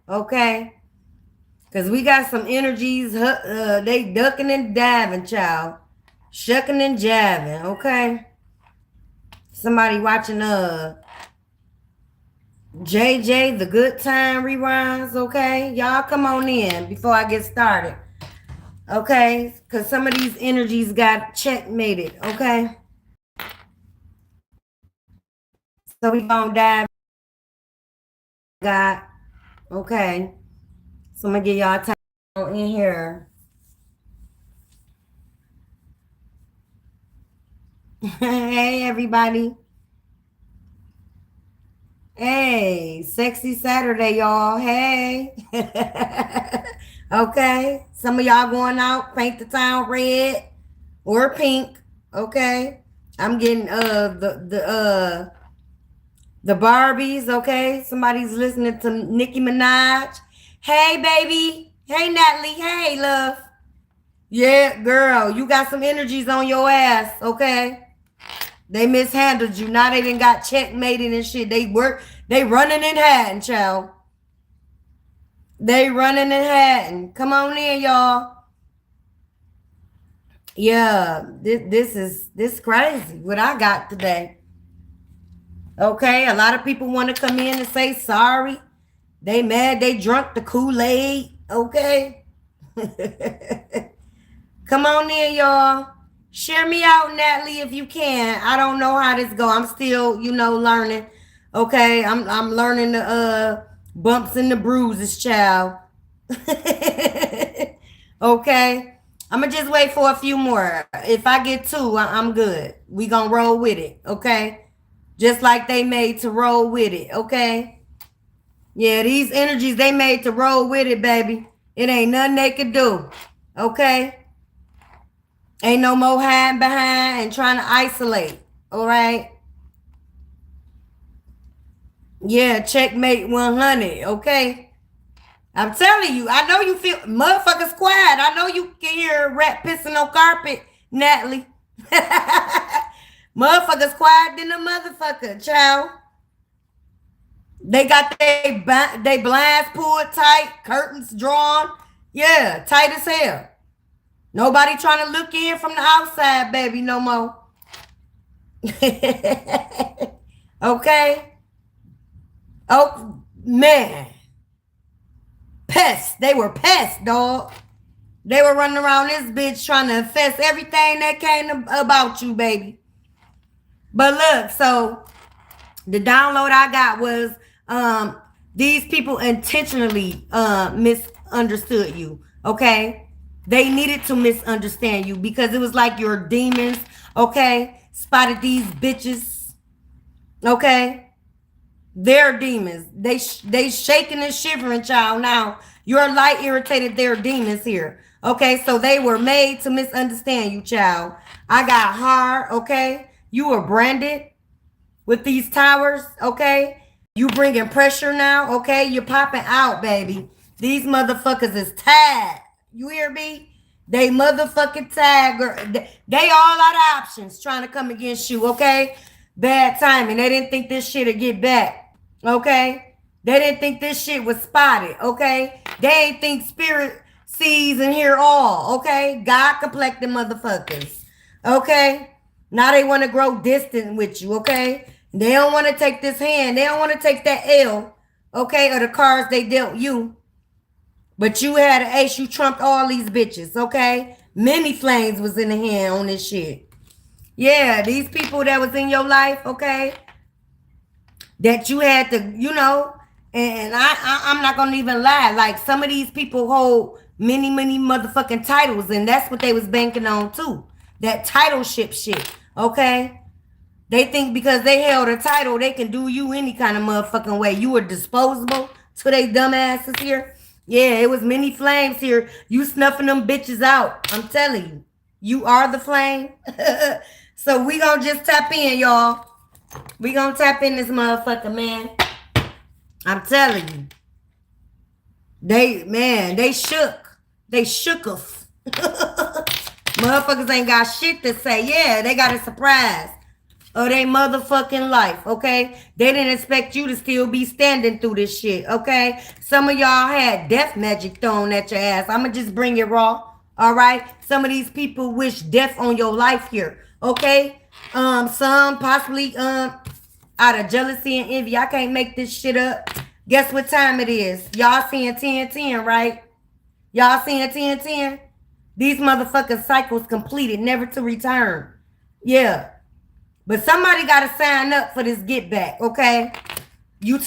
okay? Because we got some energies, they ducking and diving, child. Shucking and jiving, okay? Somebody watching JJ, the good time rewinds, okay? Y'all come on in before I get started, okay? Because some of these energies got checkmated, okay? So we gonna dive, got, okay? So I'm gonna give y'all time in here. Hey, everybody. Hey, sexy Saturday, y'all. Hey. Okay. Some of y'all going out, paint the town red or pink. Okay. I'm getting the Barbies, okay? Somebody's listening to Nicki Minaj. Hey, baby. Hey, Natalie. Hey, love. Yeah, girl, you got some energies on your ass, okay? They mishandled you. Now they done got checkmated and shit. They running and hiding, child. They running and hiding. Come on in, y'all. Yeah, this is crazy what I got today. Okay, a lot of people want to come in and say sorry. They mad they drunk the Kool-Aid. Okay. Come on in, y'all. Share me out, Natalie, if you can. I don't know how this go. I'm still, learning. Okay, I'm learning the bumps and the bruises, child. Okay. I'ma just wait for a few more. If I get two, I'm good. We gonna roll with it, okay? Just like they made to roll with it, okay? Yeah, these energies they made to roll with it, baby. It ain't nothing they could do, okay? Ain't no more hiding behind and trying to isolate. All right. Yeah, checkmate 100. Okay. I'm telling you, I know you feel motherfuckers quiet. I know you can hear a rat pissing on carpet, Natalie. Motherfuckers quiet than a motherfucker, child. They got they blinds pulled tight, curtains drawn. Yeah, tight as hell. Nobody trying to look in from the outside, baby, no more. Okay? Oh, man. Pests. They were pests, dog. They were running around this bitch trying to infest everything that came about you, baby. But look, so the download I got was these people intentionally misunderstood you, okay? They needed to misunderstand you because it was like your demons, okay? Spotted these bitches, okay? They're demons. They shaking and shivering, child. Now, your light irritated their demons here, okay? So they were made to misunderstand you, child. I got hard, okay? You were branded with these towers, okay? You bringing pressure now, okay? You're popping out, baby. These motherfuckers is tired. You hear me? They motherfucking tag, girl. They all out of options trying to come against you, okay? Bad timing. They didn't think this shit would get back, okay? They didn't think this shit was spotted, okay? They ain't think spirit sees and hear all, okay? God complected motherfuckers, okay? Now they want to grow distant with you, okay? They don't want to take this hand. They don't want to take that L, okay? Or the cards they dealt you. But you had an ace. You trumped all these bitches, okay? Many flames was in the hand on this shit. Yeah, these people that was in your life, okay? That you had to, and I'm not going to even lie. Like, some of these people hold many motherfucking titles, and that's what they was banking on, too. That titleship shit, okay? They think because they held a title, they can do you any kind of motherfucking way. You were disposable to they dumb asses here. Yeah, it was many flames here. You snuffing them bitches out. I'm telling you. You are the flame. So we gonna just tap in, y'all. We gonna tap in this motherfucker, man. I'm telling you. They shook. They shook us. Motherfuckers ain't got shit to say. Yeah, they got a surprise. of their motherfucking life, okay? They didn't expect you to still be standing through this shit, okay? Some of y'all had death magic thrown at your ass. I'ma just bring it raw, all right? Some of these people wish death on your life here, okay? Some possibly out of jealousy and envy. I can't make this shit up. Guess what time it is? Y'all seeing 10-10, right? Y'all seeing 10-10? These motherfucking cycles completed, never to return. Yeah. But somebody got to sign up for this get back, okay? Your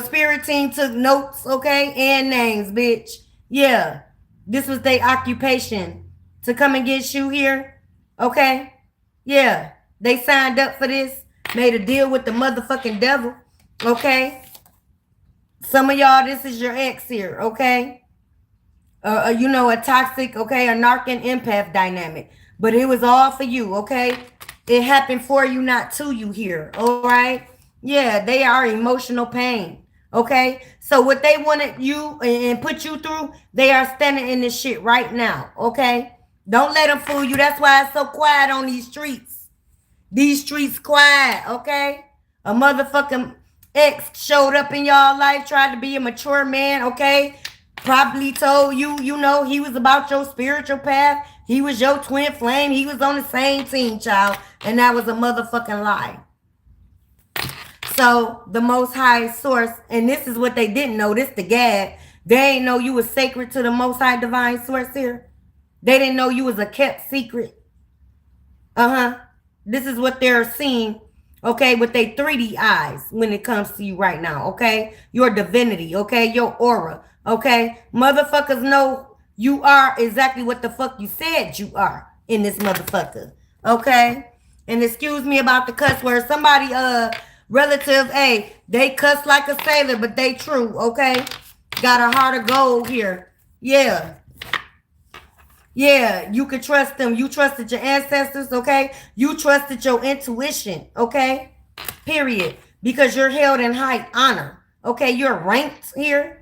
spirit team took notes, okay? And names, bitch. Yeah. This was their occupation to come and get you here, okay? Yeah. They signed up for this, made a deal with the motherfucking devil, okay? Some of y'all, this is your ex here, okay? You know, a toxic, okay, a narc and empath dynamic. But it was all for you, okay? It happened for you, not to you here, all right? Yeah, they are emotional pain, okay? So what they wanted you and put you through, they are standing in this shit right now, okay? Don't let them fool you. That's why it's so quiet on these streets. These streets quiet, okay? A motherfucking ex showed up in y'all life, tried to be a mature man, okay? Probably told you, you know, he was about your spiritual path. He was your twin flame. He was on the same team, child. And that was a motherfucking lie. So the Most High source, and this is what they didn't know, this the gag. They ain't know you was sacred to the Most High divine source here. They didn't know you was a kept secret. This is what they're seeing, okay, with their 3D eyes when it comes to you right now, okay? Your divinity, okay? Your aura. Okay, motherfuckers know you are exactly what the fuck you said you are in this motherfucker. Okay, and excuse me about the cuss word. Somebody, relative, hey, they cuss like a sailor, but they true. Okay, got a heart of gold here. Yeah, you can trust them. You trusted your ancestors. Okay, you trusted your intuition. Okay, period. Because you're held in high honor. Okay, you're ranked here.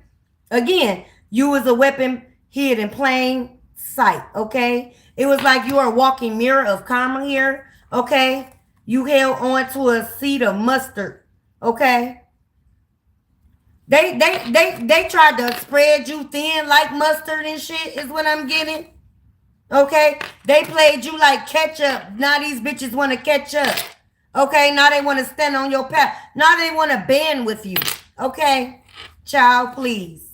Again, you was a weapon hid in plain sight, okay? It was like you are a walking mirror of karma here, okay? You held on to a seed of mustard, okay? They tried to spread you thin like mustard and shit is what I'm getting, okay? They played you like ketchup. Now these bitches want to catch up, okay? Now they want to stand on your path. Now they want to band with you, okay? Child, please.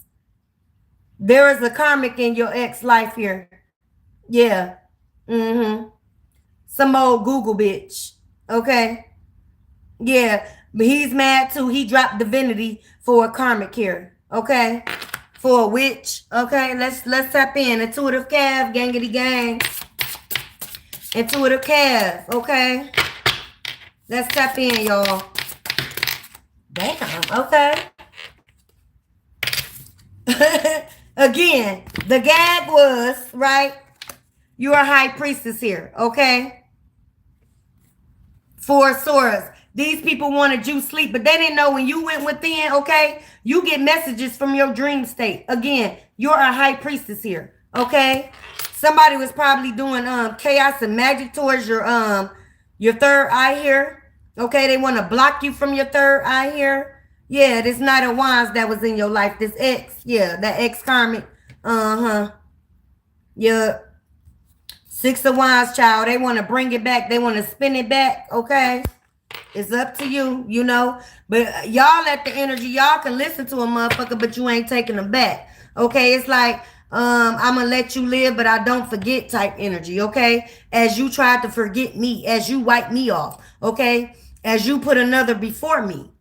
There is a karmic in your ex life here. Yeah. Some old Google bitch. Okay. Yeah. But he's mad too. He dropped divinity for a karmic here. Okay. For a witch. Okay. Let's tap in. Intuitive Cav. Gangity gang. Intuitive Cav. Okay. Let's tap in, y'all. Damn. Okay. Again, the gag was, right? You're a high priestess here, okay? For Soros. These people wanted you sleep, but they didn't know when you went within, okay? You get messages from your dream state. Again, you're a high priestess here, okay? Somebody was probably doing chaos and magic towards your third eye here. Okay, they want to block you from your third eye here. Yeah, this Knight of Wands that was in your life. This ex. Yeah, that ex karmic. Yeah. Six of Wands, child. They want to bring it back. They want to spin it back. Okay. It's up to you, you know. But y'all let the energy. Y'all can listen to a motherfucker, but you ain't taking them back. Okay. It's like, I'm going to let you live, but I don't forget type energy. Okay. As you tried to forget me. As you wipe me off. Okay. As you put another before me.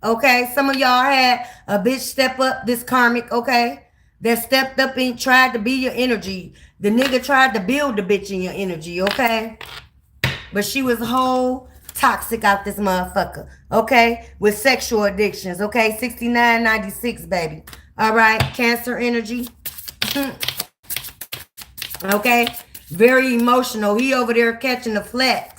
Okay, some of y'all had a bitch step up, this karmic, okay, that stepped up and tried to be your energy. The nigga tried to build the bitch in your energy, okay? But she was whole toxic out this motherfucker, okay? With sexual addictions, okay? 6996, baby. All right, Cancer energy. Okay, very emotional. He over there catching the flex.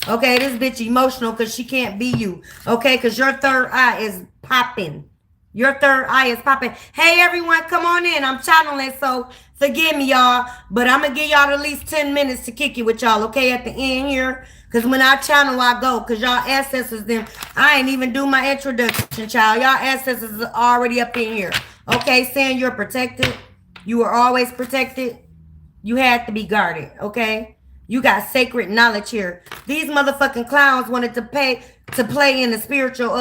Okay, this bitch emotional because she can't be you. Okay, because your third eye is popping. Your third eye is popping. Hey, everyone, come on in. I'm channeling, so forgive me, y'all. But I'm going to give y'all at least 10 minutes to kick it with y'all, okay, at the end here. Because when I channel, I go. Because y'all ancestors, them, I ain't even do my introduction, child. Y'all ancestors are already up in here. Okay, saying you're protected. You were always protected. You had to be guarded, okay? You got sacred knowledge here. These motherfucking clowns wanted to play in the spiritual,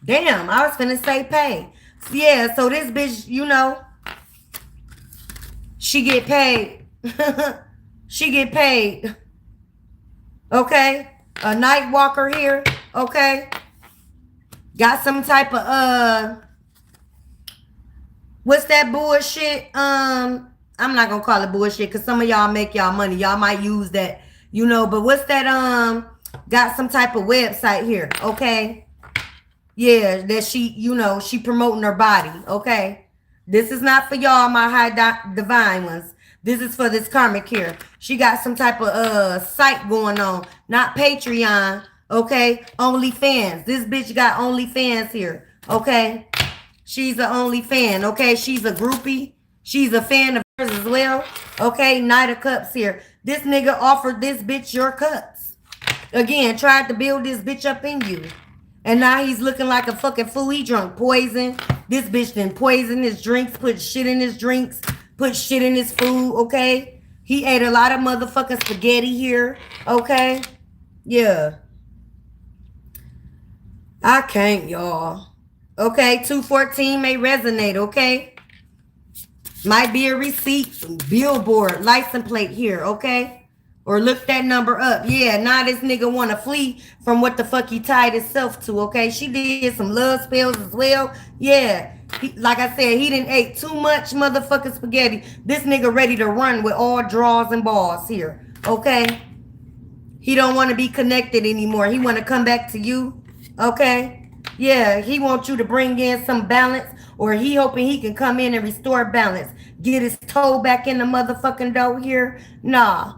damn, I was finna say pay. Yeah, so this bitch, you know, she get paid. She get paid. Okay? A night walker here, okay? Got some type of, what's that bullshit? I'm not gonna call it bullshit because some of y'all make y'all money. Y'all might use that, you know, but what's that, got some type of website here, okay? Yeah, that she, you know, she promoting her body, okay? This is not for y'all, my high divine ones. This is for this karmic here. She got some type of site going on, not Patreon, okay? OnlyFans. This bitch got OnlyFans here, okay? She's an OnlyFan, okay? She's a groupie. She's a fan of hers as well, okay? Knight of Cups here. This nigga offered this bitch your cups. Again, tried to build this bitch up in you. And now he's looking like a fucking fool. He drunk poison. This bitch done poison his drinks, put shit in his drinks, put shit in his food, okay? He ate a lot of motherfucking spaghetti here, okay? Yeah. I can't, y'all. Okay, 214 may resonate, okay? Might be a receipt, billboard, license plate here, okay? Or look that number up. Yeah, now this nigga want to flee from what the fuck he tied himself to, okay? She did some love spells as well. Yeah, like I said, he didn't ate too much motherfucking spaghetti. This nigga ready to run with all draws and balls here, okay? He don't want to be connected anymore. He want to come back to you, okay? Yeah, he wants you to bring in some balance, or he hoping he can come in and restore balance. Get his toe back in the motherfucking dough here. Nah.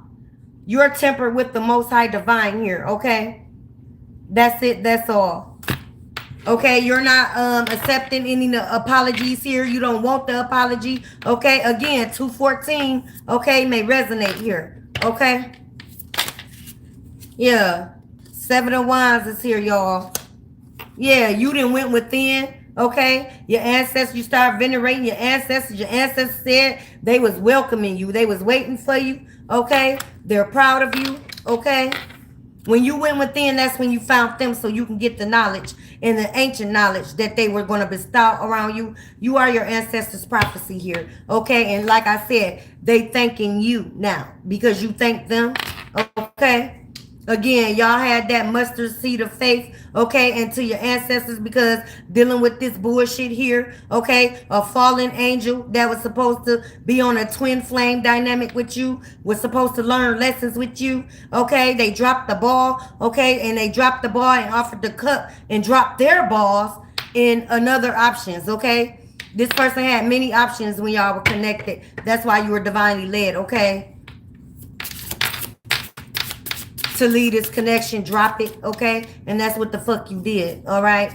You're tempered with the Most High Divine here, okay? That's it. That's all. Okay, you're not accepting any apologies here. You don't want the apology, okay? Again, 214, okay, may resonate here, okay? Yeah, 7 of Wands is here, y'all. Yeah, you done went within, okay? Your ancestors, you start venerating your ancestors. Your ancestors said they was welcoming you. They was waiting for you, okay? They're proud of you, okay? When you went within, that's when you found them so you can get the knowledge and the ancient knowledge that they were going to bestow around you. You are your ancestors' prophecy here, okay? And like I said, they thanking you now because you thank them, okay? Again, y'all had that mustard seed of faith, okay, into your ancestors because dealing with this bullshit here, okay, a fallen angel that was supposed to be on a twin flame dynamic with you, was supposed to learn lessons with you, okay, they dropped the ball, okay, and they dropped the ball and offered the cup and dropped their balls in another options, okay. This person had many options when y'all were connected. That's why you were divinely led, okay. To lead this connection, drop it, okay? And that's what the fuck you did, all right?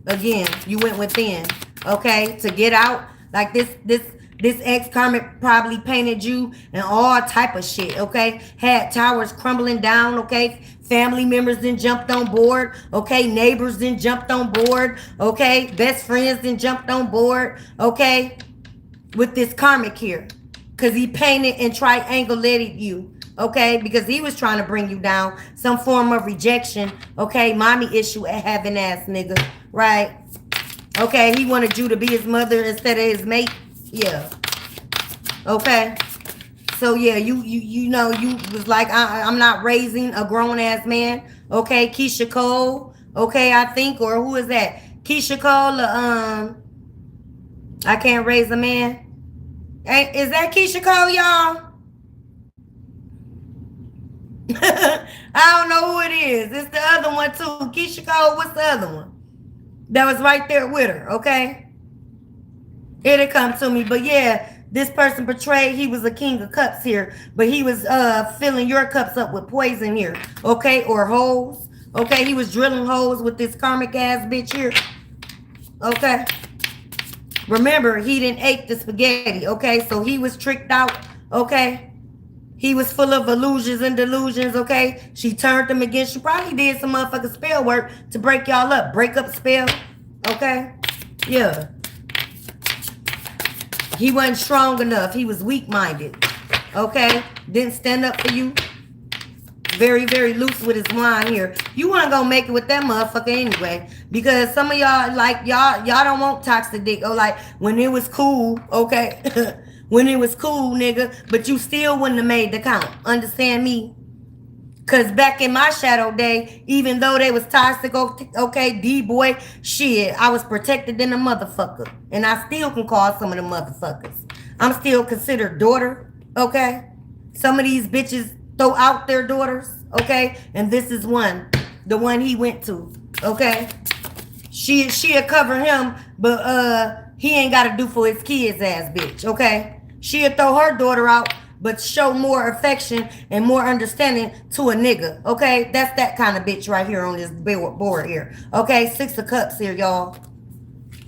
Again, you went within, okay? To get out, like this ex-karmic probably painted you and all type of shit, okay? Had towers crumbling down, okay? Family members then jumped on board, okay? Neighbors then jumped on board, okay? Best friends then jumped on board, okay? With this karmic here, because he painted and triangulated you, okay, because he was trying to bring you down, some form of rejection, okay, mommy issue at having ass nigga, right? Okay, he wanted you to be his mother instead of his mate. Yeah, okay. So yeah, you know, you was like, I'm not raising a grown ass man, okay? Keisha Cole, okay, I think, or who is that? Keisha Cole, I can't raise a man. Hey, is that Keisha Cole, y'all? I don't know who it is. It's the other one too. Keisha Cole, what's the other one? That was right there with her, okay? It'll come to me. But yeah, this person portrayed he was a king of cups here. But he was filling your cups up with poison here, okay? Or holes, okay? He was drilling holes with this karmic ass bitch here, okay? Remember, he didn't ate the spaghetti, okay? So he was tricked out, okay? He was full of illusions and delusions, okay? She turned him against. She probably did some motherfucking spell work to break y'all up. Break up spell, okay? Yeah. He wasn't strong enough. He was weak-minded, okay? Didn't stand up for you. Very, very loose with his wine here. You want to go make it with that motherfucker anyway. Because some of y'all, like, y'all don't want toxic dick. Or like, when it was cool, okay? When it was cool, nigga. But you still wouldn't have made the count. Understand me? Because back in my shadow day, even though they was toxic, okay, D-boy, shit, I was protected than a motherfucker. And I still can call some of them motherfuckers. I'm still considered daughter, okay? Some of these bitches throw out their daughters, okay? And this is one, the one he went to, okay? She'll cover him, but he ain't got to do for his kids ass bitch, okay? She'll throw her daughter out, but show more affection and more understanding to a nigga, okay? That's that kind of bitch right here on this board here, okay? 6 of Cups here, y'all.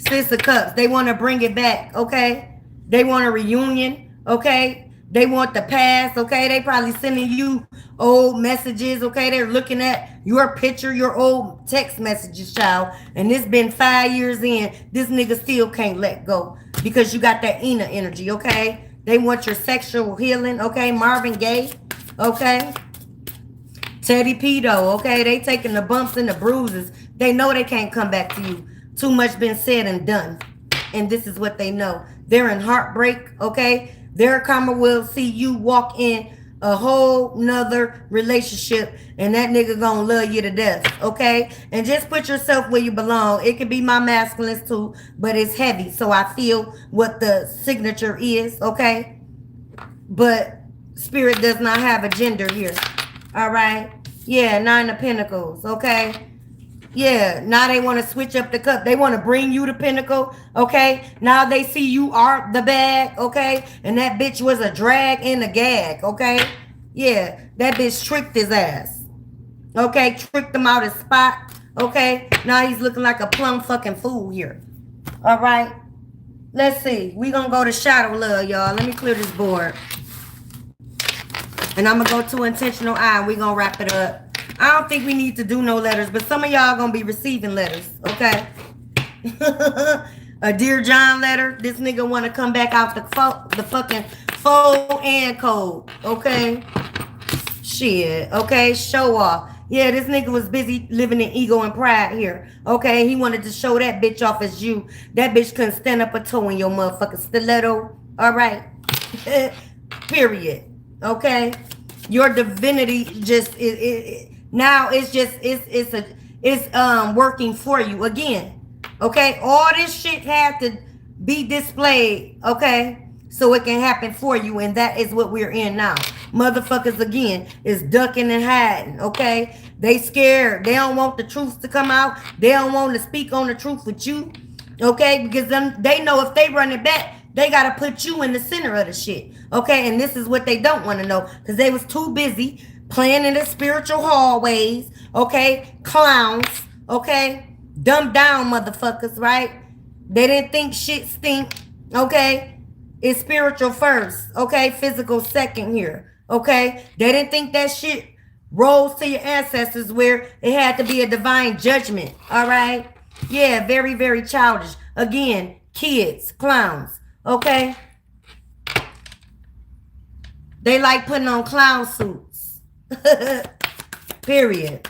6 of Cups. They want to bring it back, okay? They want a reunion, okay? They want the past, okay? They probably sending you old messages, okay? They're looking at your picture, your old text messages, child. And it's been 5 years in. This nigga still can't let go because you got that Ina energy, okay? They want your sexual healing, okay? Marvin Gaye, okay? Teddy Pedo, okay? They taking the bumps and the bruises. They know they can't come back to you. Too much been said and done. And this is what they know. They're in heartbreak, okay? Their karma will see you walk in a whole nother relationship and that nigga gonna love you to death, okay? And just put yourself where you belong. It could be my masculines too, but it's heavy, so I feel what the signature is, okay? But spirit does not have a gender here, all right? Yeah, 9 of Pentacles, okay? Yeah, now they want to switch up the cup. They want to bring you the pinnacle, okay? Now they see you are the bag, okay? And that bitch was a drag and a gag, okay? Yeah, that bitch tricked his ass, okay? Tricked him out his spot, okay? Now he's looking like a plum fucking fool here, all right? Let's see. We gonna go to Shadow Love, y'all. Let me clear this board. And I'm gonna go to Intentional Eye, and we gonna wrap it up. I don't think we need to do no letters, but some of y'all gonna be receiving letters, okay? A Dear John letter. This nigga wanna come back out the fucking fold and code, okay? Shit, okay? Show off. Yeah, this nigga was busy living in ego and pride here, okay? He wanted to show that bitch off as you. That bitch couldn't stand up a toe in your motherfucking stiletto, all right? Period, okay? Your divinity just now it's just it's working for you again, okay? All this shit had to be displayed, okay, so it can happen for you, and that is what we're in now. Motherfuckers again is ducking and hiding, okay? They scared. They don't want the truth to come out. They don't want to speak on the truth with you, okay? Because they know if they run it back, they got to put you in the center of the shit, okay? And this is what they don't want to know because they was too busy playing in the spiritual hallways, okay? Clowns, okay? Dumbed down motherfuckers, right? They didn't think shit stink, okay? It's spiritual first, okay? Physical second here, okay? They didn't think that shit rolls to your ancestors where it had to be a divine judgment, all right? Yeah, very, very childish. Again, kids, clowns, okay? They like putting on clown suits. Period.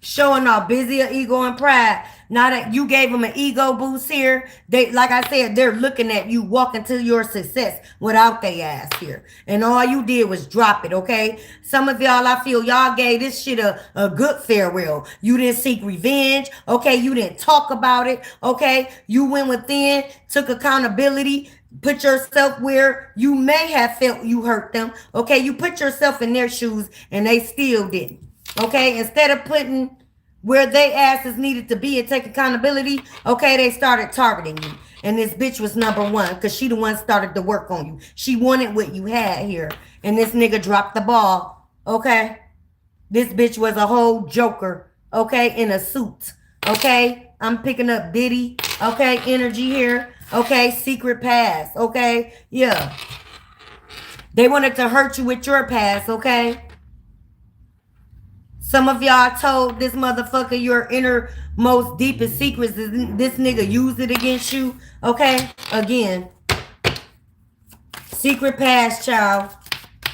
Showing off busy ego and pride. Now that you gave them an ego boost here, they, like I said, they're looking at you walking to your success without their ass here. And all you did was drop it, okay? Some of y'all, I feel y'all gave this shit a good farewell. You didn't seek revenge, okay? You didn't talk about it, okay? You went within, took accountability, put yourself where you may have felt you hurt them, okay? You put yourself in their shoes and they still didn't, okay? Instead of putting where they asses needed to be and take accountability, okay, they started targeting you. And this bitch was number one because she the one started to work on you. She wanted what you had here. And this nigga dropped the ball, okay? This bitch was a whole joker, okay, in a suit, okay? I'm picking up Diddy, okay, energy here, Okay, secret past. Okay, yeah. They wanted to hurt you with your past. Okay. Some of y'all told this motherfucker your innermost, deepest secrets. This nigga used it against you. Okay, again. Secret past, child.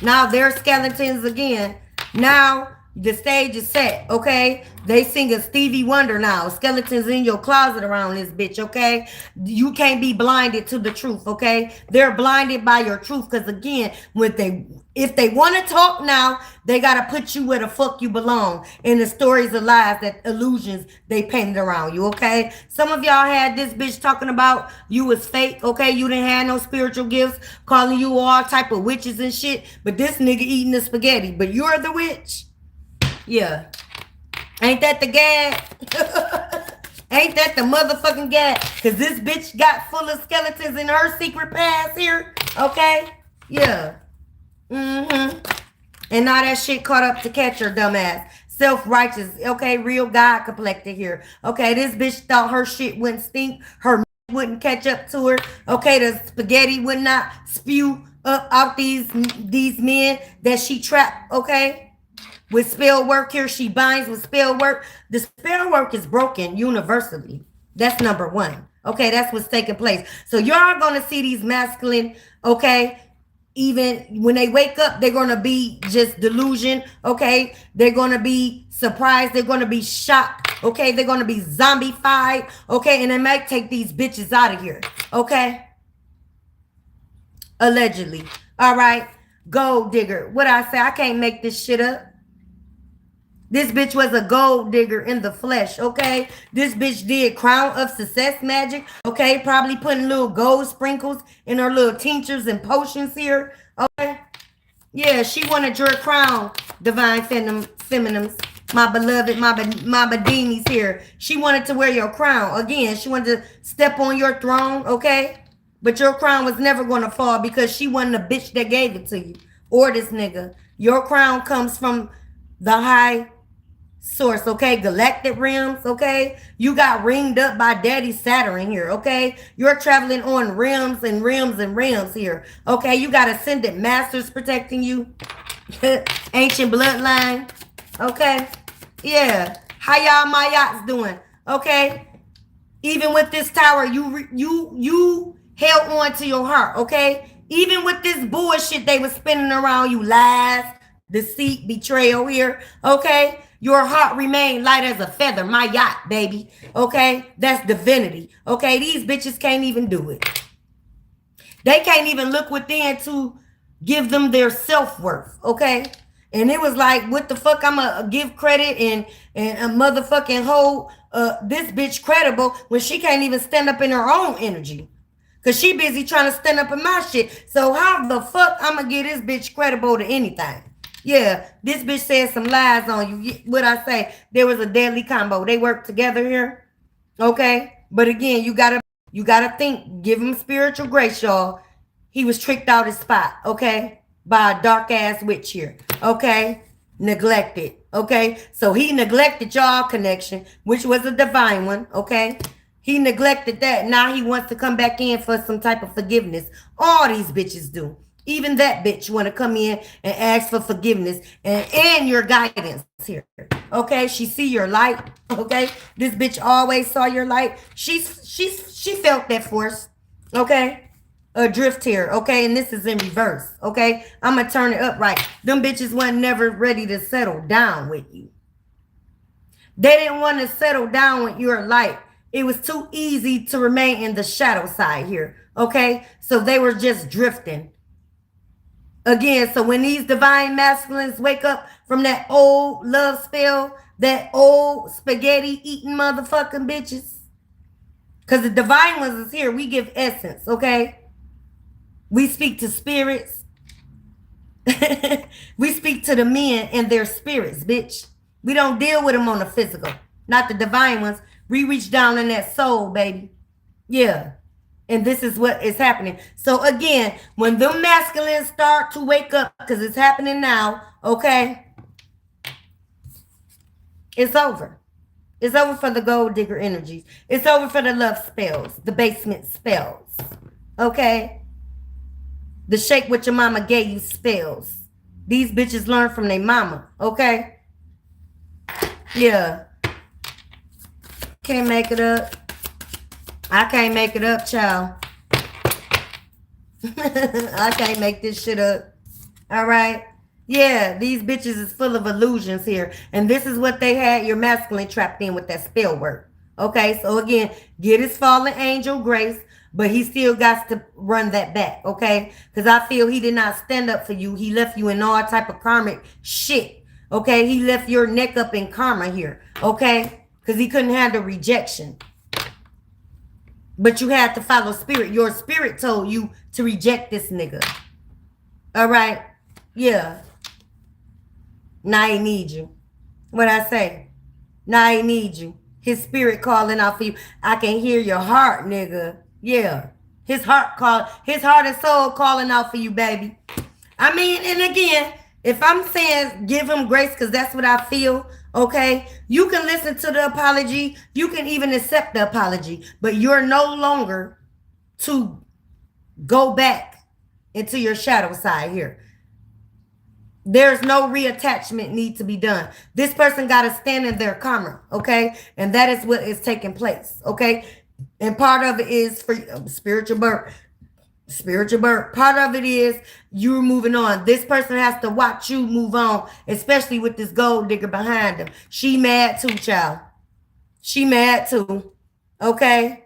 Now they're skeletons again. Now the stage is set, okay? They sing a Stevie Wonder now. Skeletons in your closet around this bitch, okay? You can't be blinded to the truth, okay? They're blinded by your truth because, again, if they want to talk now, they got to put you where the fuck you belong in the stories of lies, that illusions they painted around you, okay? Some of y'all had this bitch talking about you was fake, okay? You didn't have no spiritual gifts, calling you all type of witches and shit, but this nigga eating the spaghetti, but you're the witch? Yeah. Ain't that the gag? Ain't that the motherfucking gag? Because this bitch got full of skeletons in her secret past here, okay? Yeah. Mm-hmm. And now that shit caught up to catch her, dumbass. Self-righteous, okay? Real God complected here. Okay, this bitch thought her shit wouldn't stink. Her wouldn't catch up to her. Okay, the spaghetti would not spew up out these men that she trapped, okay? With spell work here, she binds with spell work. The spell work is broken universally. That's number one. Okay, that's what's taking place. So y'all going to see these masculine, okay? Even when they wake up, they're going to be just delusion, okay? They're going to be surprised. They're going to be shocked, okay? They're going to be zombified, okay? And they might take these bitches out of here, okay? Allegedly. All right. Gold digger. What I say? I can't make this shit up. This bitch was a gold digger in the flesh, okay? This bitch did crown of success magic, okay? Probably putting little gold sprinkles in her little tinctures and potions here, okay? Yeah, she wanted your crown, divine feminines. My beloved, my Madimi's here. She wanted to wear your crown. Again, she wanted to step on your throne, okay? But your crown was never going to fall because she wasn't the bitch that gave it to you. Or this nigga. Your crown comes from the high source, okay? Galactic realms, okay? You got ringed up by Daddy Saturn here, okay? You're traveling on realms and realms and realms here, okay? You got ascended masters protecting you. Ancient bloodline, okay? Yeah. How y'all my yachts doing, okay? Even with this tower, you held on to your heart, okay? Even with this bullshit they was spinning around you, lies, deceit, betrayal here, okay? Your heart remained light as a feather, my yacht, baby, okay? That's divinity, okay? These bitches can't even do it. They can't even look within to give them their self-worth, okay? And it was like, what the fuck, I'm going to give credit and a motherfucking hold this bitch credible when she can't even stand up in her own energy. Because she busy trying to stand up in my shit. So how the fuck I'm going to get this bitch credible to anything? Yeah, this bitch said some lies on you. What I say, there was a deadly combo. They work together here, okay? But again, you gotta think. Give him spiritual grace, y'all. He was tricked out his spot, okay? By a dark ass witch here, okay? Neglected, okay? So he neglected y'all connection, which was a divine one, okay? He neglected that. Now he wants to come back in for some type of forgiveness. All these bitches do. Even that bitch want to come in and ask for forgiveness and your guidance here. Okay, she see your light. Okay, this bitch always saw your light. She felt that force. Okay, adrift here. Okay, and this is in reverse. Okay, I'm gonna turn it up right. Them bitches weren't never ready to settle down with you. They didn't want to settle down with your light. It was too easy to remain in the shadow side here. Okay, so they were just drifting. Again, so when these divine masculines wake up from that old love spell, that old spaghetti eating motherfucking bitches, because the divine ones is here, we give essence, okay? We speak to spirits. We speak to the men and their spirits, bitch. We don't deal with them on the physical. Not the divine ones. We reach down in that soul, baby. Yeah. And this is what is happening. So again, when the masculines start to wake up, because it's happening now, okay? It's over. It's over for the gold digger energies. It's over for the love spells, the basement spells. Okay? The shake what your mama gave you spells. These bitches learn from their mama. Okay? Yeah. Can't make it up. I can't make it up, child. I can't make this shit up. All right? Yeah, these bitches is full of illusions here. And this is what they had your masculine trapped in with that spell work. Okay? So again, get his fallen angel grace, but he still got to run that back. Okay? Because I feel he did not stand up for you. He left you in all type of karmic shit. Okay? He left your neck up in karma here. Okay? Because he couldn't handle rejection. But you had to follow spirit. Your spirit told you to reject this nigga. All right? Yeah. Now he need you. What I say? Now he need you. His spirit calling out for you. I can hear your heart, nigga. Yeah. His heart and soul calling out for you, baby. I mean, and again, if I'm saying give him grace because that's what I feel, okay, you can listen to the apology. You can even accept the apology. But you're no longer to go back into your shadow side here. There's no reattachment need to be done. This person got to stand in their karma, okay? And that is what is taking place, okay? And part of it is for spiritual birth. Spiritual birth. Part of it is you're moving on. This person has to watch you move on, especially with this gold digger behind them. She mad too, child. She mad too, okay?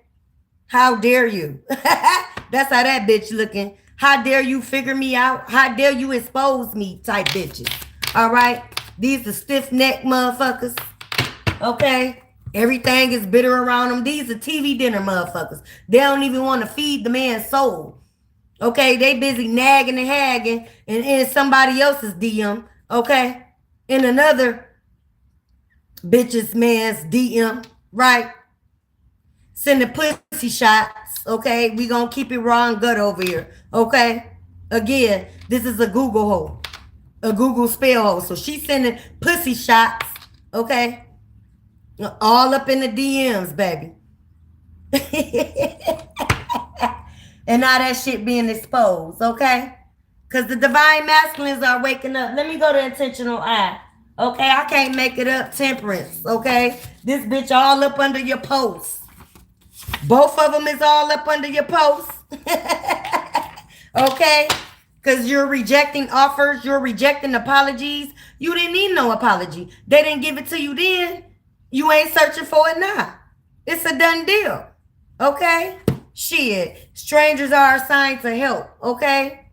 How dare you? That's how that bitch looking. How dare you figure me out? How dare you expose me type bitches? All right? These are stiff neck motherfuckers. Okay? Everything is bitter around them. These are TV dinner motherfuckers. They don't even want to feed the man's soul. Okay? They busy nagging and hagging and in somebody else's DM. Okay? In another bitch's man's DM. Right? Sending pussy shots. Okay, we gonna keep it raw and gut over here. Okay, again, this is a Google hole, a Google spell hole. So she's sending pussy shots. Okay, all up in the DMs, baby. And now that shit being exposed. Okay, because the divine masculines are waking up. Let me go to intentional eye. Okay, I can't make it up. Temperance. Okay, this bitch all up under your post. Both of them is all up under your post. Okay? Because you're rejecting offers. You're rejecting apologies. You didn't need no apology. They didn't give it to you then. You ain't searching for it now. It's a done deal. Okay? Shit. Strangers are assigned to help. Okay?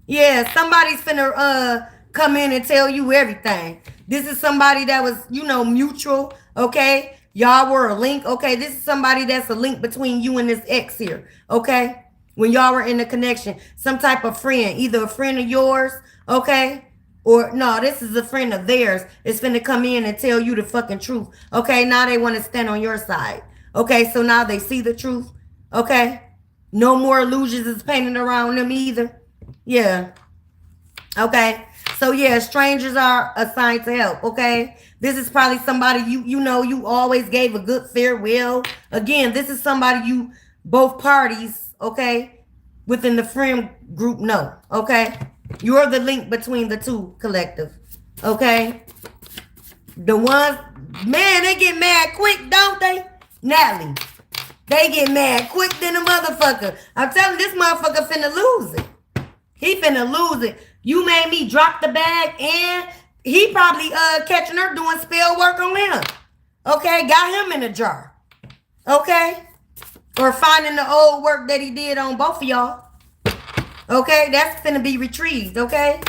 Yeah, somebody's finna come in and tell you everything. This is somebody that was, mutual. Okay? Y'all were a link. Okay, this is somebody that's a link between you and this ex here. Okay, when y'all were in a connection, some type of friend, either a friend of yours, okay, or no, this is a friend of theirs. It's finna come in and tell you the fucking truth. Okay, now they want to stand on your side. Okay, so now they see the truth. Okay, no more illusions is painted around them either. Yeah. Okay, so yeah, strangers are assigned to help. Okay. This is probably somebody you always gave a good farewell. Again, this is somebody you, both parties, okay, within the friend group know, okay? You're the link between the two collective, okay? The ones, man, they get mad quick, don't they? Natalie, they get mad quick than a motherfucker. I'm telling this motherfucker finna lose it. He finna lose it. You made me drop the bag and he probably catching her doing spell work on him. Okay, got him in a jar. Okay? Or finding the old work that he did on both of y'all. Okay, that's finna be retrieved, okay?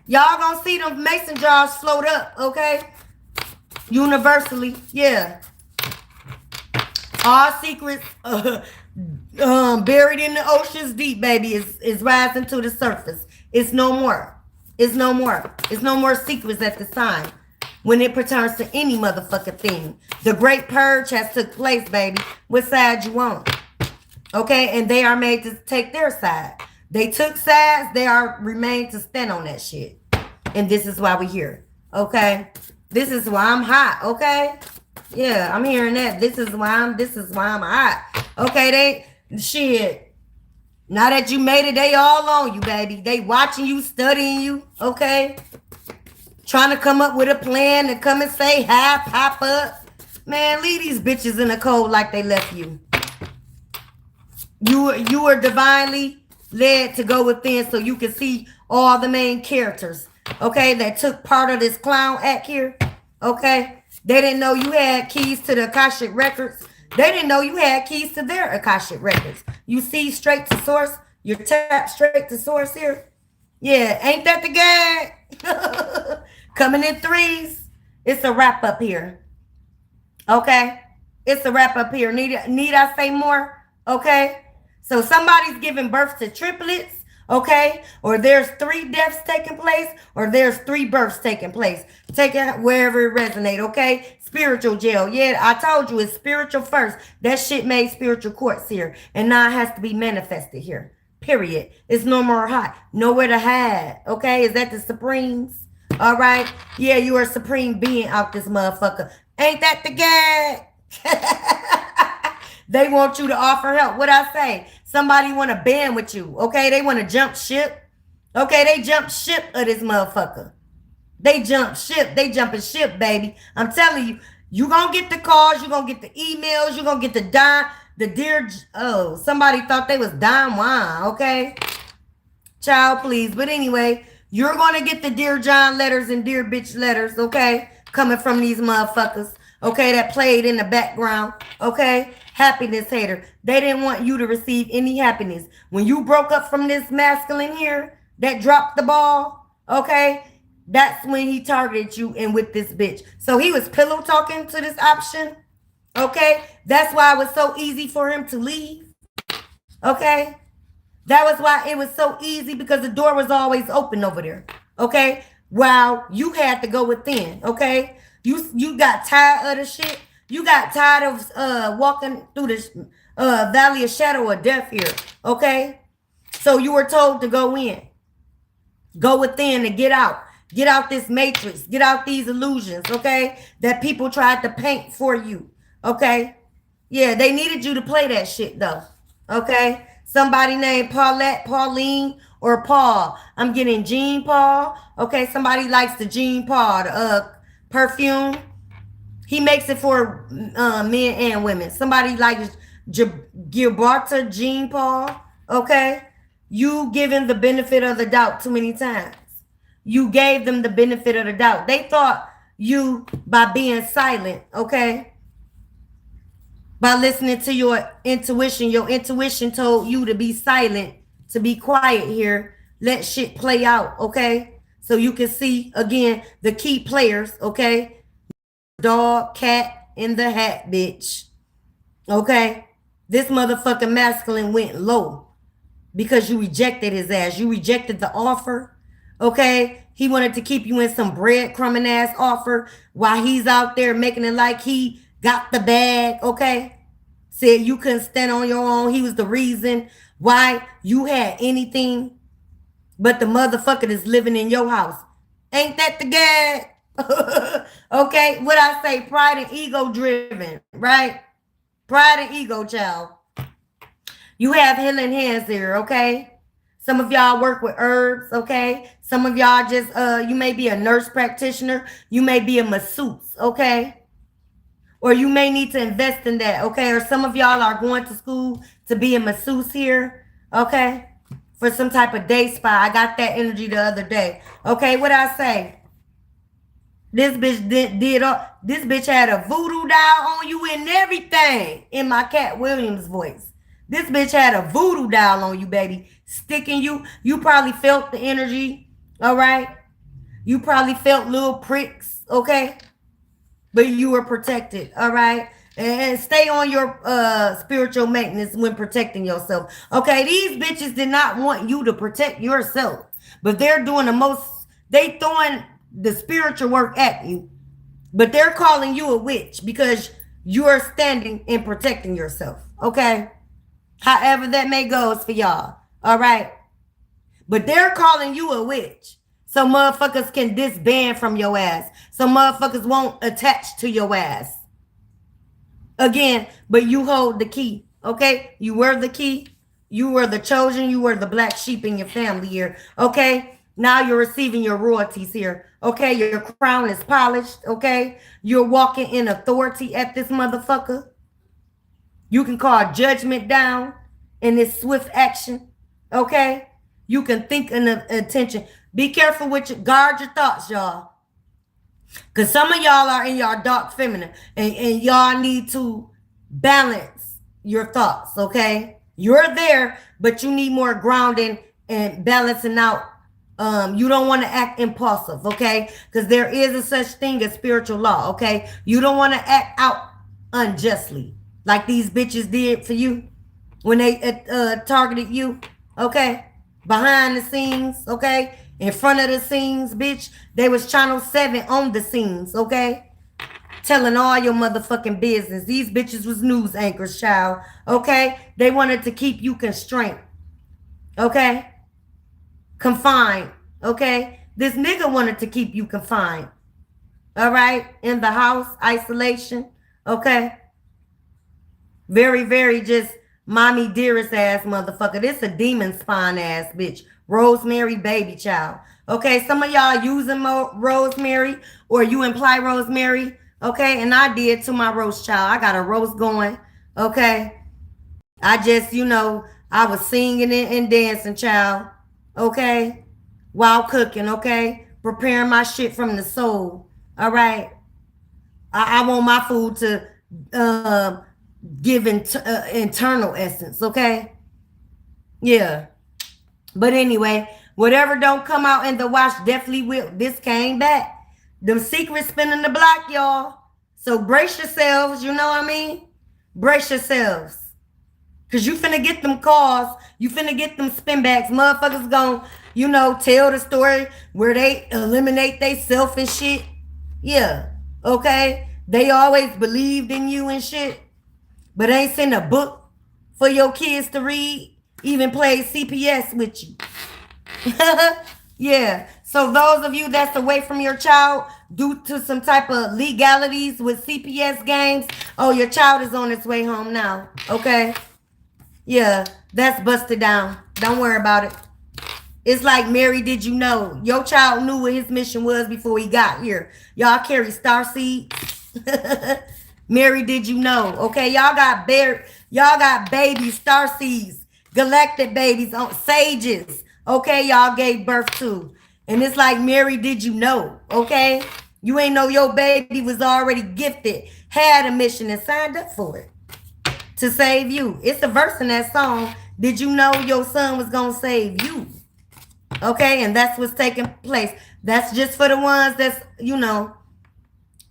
Y'all gonna see them mason jars float up, okay? Universally, yeah. All secrets buried in the oceans deep, baby, is rising to the surface. It's no more. It's no more. It's no more secrets at this time when it pertains to any motherfucking thing. The great purge has took place, baby. What side you on? Okay, and they are made to take their side. They took sides. They are remained to stand on that shit. And this is why we're here. Okay? This is why I'm hot. Okay? Yeah, I'm hearing that. This is why I'm hot. Okay, shit. Now that you made it, they all on you, baby. They watching you, studying you, okay? Trying to come up with a plan to come and say hi, pop up. Man, leave these bitches in the cold like they left you. You were divinely led to go within so you can see all the main characters, okay, that took part of this clown act here, okay? They didn't know you had keys to the Akashic Records. They didn't know you had keys to their Akashic Records. You see straight to source? You're tapped straight to source here? Yeah, ain't that the guy? Coming in threes. It's a wrap up here, okay? It's a wrap up here. Need I say more? Okay? So somebody's giving birth to triplets, okay? Or there's 3 deaths taking place, or there's 3 births taking place. Take it wherever it resonates, okay? Spiritual jail. Yeah, I told you it's spiritual first. That shit made spiritual courts here. And now it has to be manifested here. Period. It's no more hot. Nowhere to hide, okay? Is that the Supremes? All right? Yeah, you are a supreme being out this motherfucker. Ain't that the guy? They want you to offer help. What I say? Somebody want to band with you. Okay, they want to jump ship. Okay, they jump ship of this motherfucker. They jump ship. They jumping ship, baby. I'm telling you, you gonna get the calls. You gonna get the emails. You gonna get the dear. Oh, somebody thought they was Don Juan. Okay, child, please. But anyway, you're gonna get the Dear John letters and Dear Bitch letters. Okay, coming from these motherfuckers. Okay, that played in the background. Okay, happiness hater. They didn't want you to receive any happiness. When you broke up from this masculine here that dropped the ball, okay, that's when he targeted you and with this bitch. So he was pillow talking to this option, okay? That's why it was so easy for him to leave, okay? That was why it was so easy because the door was always open over there, okay? While you had to go within, okay? You got tired of the shit. You got tired of walking through this valley of shadow of death here, okay? So you were told to go in. Go within and get out. Get out this matrix. Get out these illusions, okay? That people tried to paint for you, okay? Yeah, they needed you to play that shit, though, okay? Somebody named Paulette, Pauline, or Paul. I'm getting Jean Paul, okay? Somebody likes the Jean Paul, the perfume. He makes it for men and women. Somebody like Gibraltar Jean Paul, okay? You given the benefit of the doubt too many times. You gave them the benefit of the doubt. They thought you, by being silent, okay? By listening to your intuition told you to be silent, to be quiet here. Let shit play out, okay? So you can see, again, the key players, okay? Dog, cat in the hat, bitch. Okay? This motherfucking masculine went low because you rejected his ass. You rejected the offer. Okay? He wanted to keep you in some breadcrumbing ass offer while he's out there making it like he got the bag. Okay? Said you couldn't stand on your own. He was the reason why you had anything. But the motherfucker is living in your house. Ain't that the guy? Okay, what I say, pride and ego driven, right? Pride and ego, child. You have healing hands here, okay? Some of y'all work with herbs, okay? Some of y'all just, you may be a nurse practitioner. You may be a masseuse, okay? Or you may need to invest in that, okay? Or some of y'all are going to school to be a masseuse here, okay? For some type of day spa. I got that energy the other day. Okay, what I say? This bitch this bitch had a voodoo doll on you and everything in my Cat Williams voice. This bitch had a voodoo doll on you, baby. Sticking you. You probably felt the energy, all right? You probably felt little pricks, okay? But you were protected, all right? And stay on your spiritual maintenance when protecting yourself. Okay, these bitches did not want you to protect yourself. But they're doing the most, they throwing the spiritual work at you, but they're calling you a witch because you're standing and protecting yourself, okay? However that may go is for y'all, all right? But they're calling you a witch so motherfuckers can disband from your ass, so motherfuckers won't attach to your ass, Again, but you hold the key, okay? You were the key. You were the chosen. You were the black sheep in your family here, okay? Now you're receiving your royalties here, okay? Your crown is polished, okay? You're walking in authority at this motherfucker. You can call judgment down in this swift action, okay? You can think in attention. Be careful with your, guard your thoughts, y'all. Because some of y'all are in your dark feminine and y'all need to balance your thoughts, okay? You're there, but you need more grounding and balancing out. You don't want to act impulsive, okay? Because there is a such thing as spiritual law, okay? You don't want to act out unjustly like these bitches did for you when they targeted you, okay? Behind the scenes, okay? In front of the scenes, bitch. They was channel 7 on the scenes, okay? Telling all your motherfucking business. These bitches was news anchors, child, okay? They wanted to keep you constrained, okay? Confined, okay? This nigga wanted to keep you confined, all right? In the house, isolation, okay? Very, very just mommy dearest ass motherfucker. This a demon spawn ass bitch. Rosemary baby child. Okay, some of y'all using rosemary or you imply rosemary. Okay, and I did to my roast child. I got a roast going. Okay, I just, I was singing it and dancing, child. Okay, while cooking. Okay, preparing my shit from the soul. All right, I want my food to give internal essence. Okay, yeah. But anyway, whatever don't come out in the wash definitely will. This came back. Them secrets spinning the block, y'all. So brace yourselves, you know what I mean? Brace yourselves. Because you finna get them calls. You finna get them spinbacks. Motherfuckers gonna, tell the story where they eliminate they self and shit. Yeah, okay? They always believed in you and shit. But ain't sent a book for your kids to read. Even played CPS with you. Yeah. So those of you that's away from your child due to some type of legalities with CPS games, oh, your child is on its way home now. Okay. Yeah. That's busted down. Don't worry about it. It's like Mary, did you know? Your child knew what his mission was before he got here. Y'all carry star seeds. Mary, did you know? Okay. Y'all got babies, star seeds. Galactic babies, sages, okay, y'all gave birth to. And it's like, Mary, did you know, okay? You ain't know your baby was already gifted, had a mission, and signed up for it to save you. It's a verse in that song. Did you know your son was going to save you? Okay, and that's what's taking place. That's just for the ones that's,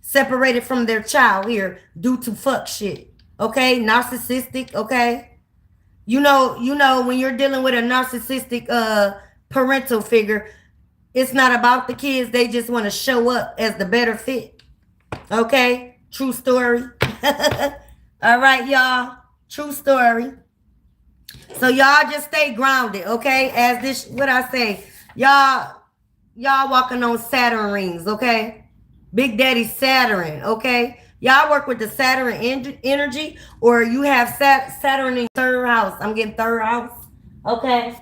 separated from their child here due to fuck shit. Okay, narcissistic, okay? You know, when you're dealing with a narcissistic parental figure, it's not about the kids. They just want to show up as the better fit. Okay? True story. All right, y'all. True story. So y'all just stay grounded, okay? As this, what I say, y'all walking on Saturn rings, okay? Big Daddy Saturn, okay? Y'all work with the Saturn energy, or you have Saturn in third house. I'm getting third house. Okay.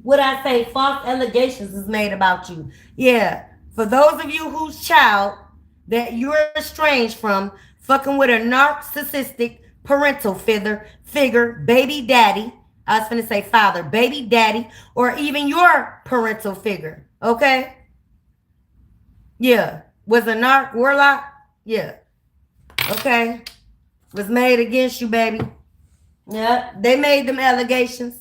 What I say, false allegations is made about you. Yeah. For those of you whose child that you're estranged from, fucking with a narcissistic parental figure, baby daddy. I was finna say father, baby daddy, or even your parental figure. Okay. Yeah. Was a narc warlock? Yeah. Okay. Was made against you, baby. Yeah. They made them allegations.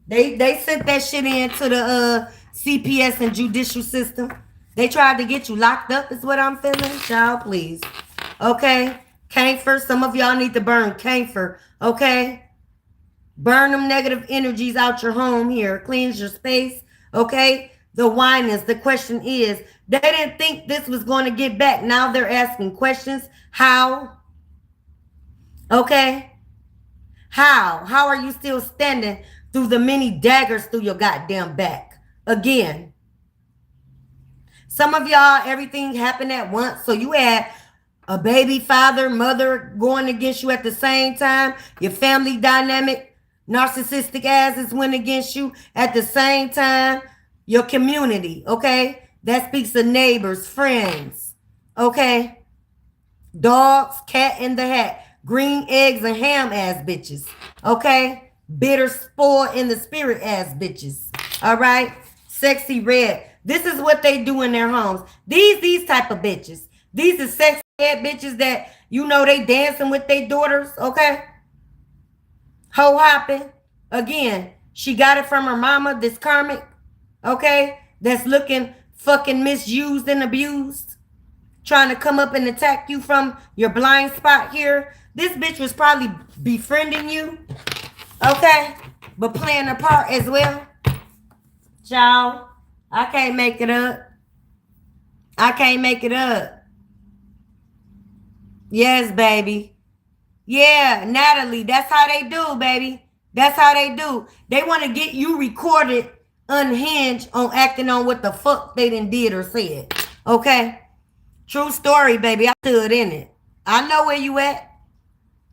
They sent that shit into the CPS and judicial system. They tried to get you locked up, is what I'm feeling. Child, please. Okay. Camphor. Some of y'all need to burn camphor. Okay. Burn them negative energies out your home here. Cleanse your space. Okay. The whinings. The question is, they didn't think this was going to get back. Now they're asking questions. How? Okay. How are you still standing through the many daggers through your goddamn back? Again. Some of y'all, everything happened at once. So you had a baby father, mother going against you at the same time. Your family dynamic, narcissistic asses went against you at the same time. Your community, okay? That speaks to neighbors, friends, okay? Dogs, cat in the hat, green eggs and ham ass bitches, okay? Bitter, spoiled in the spirit ass bitches, all right? Sexy red. This is what they do in their homes. These type of bitches. These are sexy red bitches that, you know, they dancing with their daughters, okay? Hoe hopping. Again, she got it from her mama, this karmic, okay? That's looking fucking misused and abused. Trying to come up and attack you from your blind spot here. This bitch was probably befriending you, okay? But playing a part as well. Y'all, I can't make it up. I can't make it up. Yes, baby. Yeah, Natalie, that's how they do, baby. That's how they do. They want to get you recorded unhinged on acting on what the fuck they done did or said, okay? True story, baby. I stood in it. I know where you at.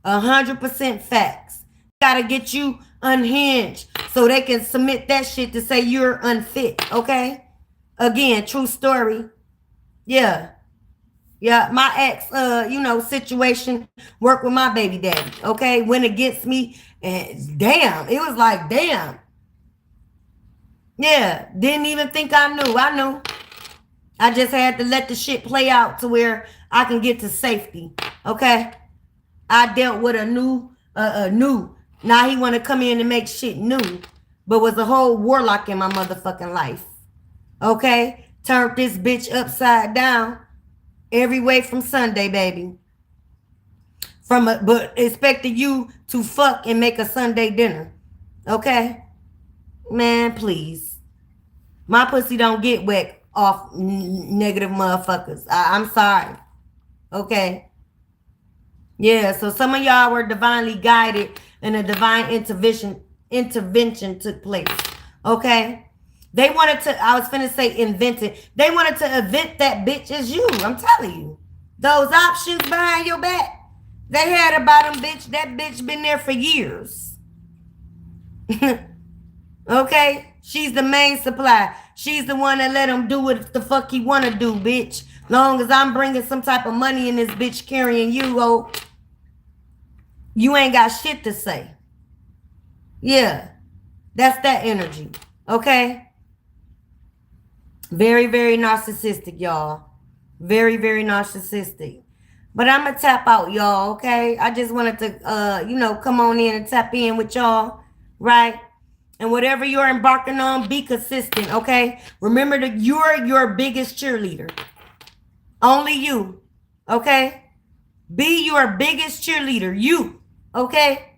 100% facts. Gotta get you unhinged so they can submit that shit to say you're unfit, okay? Again, true story. Yeah. Yeah, my ex, situation worked with my baby daddy, okay? Went against me, and damn, it was like, damn. Yeah, didn't even think I knew. I knew. I just had to let the shit play out to where I can get to safety. Okay. I dealt with a new. Now he want to come in and make shit new. But was a whole warlock in my motherfucking life. Okay. Turned this bitch upside down. Every way from Sunday, baby. But expected you to fuck and make a Sunday dinner. Okay. Man, please. My pussy don't get wet off negative motherfuckers. I'm sorry. Okay. Yeah, so some of y'all were divinely guided and a divine intervention took place. Okay. They wanted to, I was finna say invented. They wanted to invent that bitch as you. I'm telling you. Those options behind your back. They had about them, bitch. That bitch been there for years. Okay. She's the main supply. She's the one that let him do what the fuck he want to do, bitch. Long as I'm bringing some type of money in this bitch carrying you, oh, you ain't got shit to say. Yeah. That's that energy. Okay? Very, very narcissistic, y'all. Very, very narcissistic. But I'm going to tap out, y'all, okay? I just wanted to, come on in and tap in with y'all, right? And whatever you're embarking on, be consistent, okay? Remember that you're your biggest cheerleader. Only you, okay? Be your biggest cheerleader, you, okay?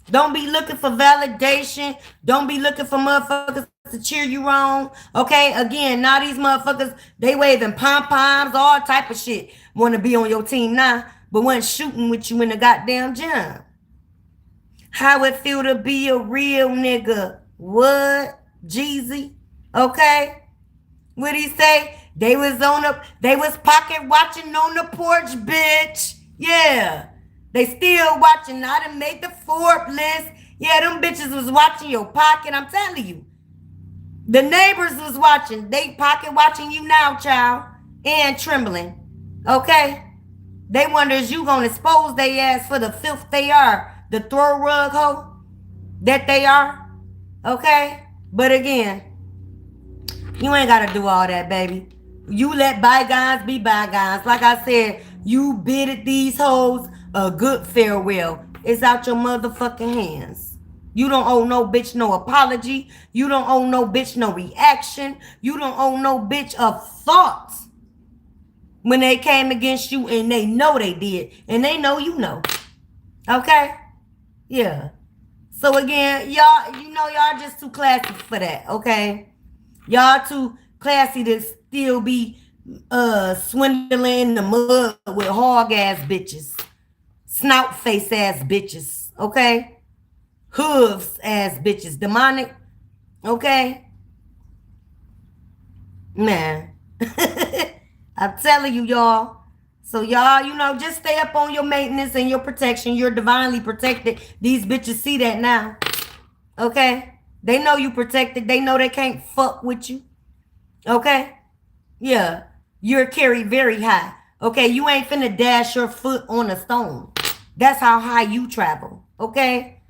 Don't be looking for validation. Don't be looking for motherfuckers to cheer you on, okay? Again, now these motherfuckers, they waving pom-poms, all type of shit. Want to be on your team now, but wasn't shooting with you in the goddamn gym. How it feel to be a real nigga? What? Jeezy? Okay? What he say? They was pocket watching on the porch, bitch. Yeah. They still watching. I done made the Forbes list. Yeah, them bitches was watching your pocket. I'm telling you. The neighbors was watching. They pocket watching you now, child. And trembling. Okay? They wonder is you gonna expose their ass for the filth they are. The throw rug hoe that they are. Okay? But again, you ain't got to do all that, baby. You let bygones be bygones. Like I said, you bidded these hoes a good farewell. It's out your motherfucking hands. You don't owe no bitch no apology. You don't owe no bitch no reaction. You don't owe no bitch a thought when they came against you, and they know they did. And they know you know. Okay? Yeah. So again, y'all, y'all just too classy for that, okay? Y'all too classy to still be swindling in the mud with hog ass bitches. Snout face ass bitches, okay? Hooves ass bitches. Demonic, okay? Man. I'm telling you, y'all. So y'all, just stay up on your maintenance and your protection. You're divinely protected. These bitches see that now. Okay? They know you protected. They know they can't fuck with you. Okay? Yeah. You're carried very high. Okay? You ain't finna dash your foot on a stone. That's how high you travel. Okay?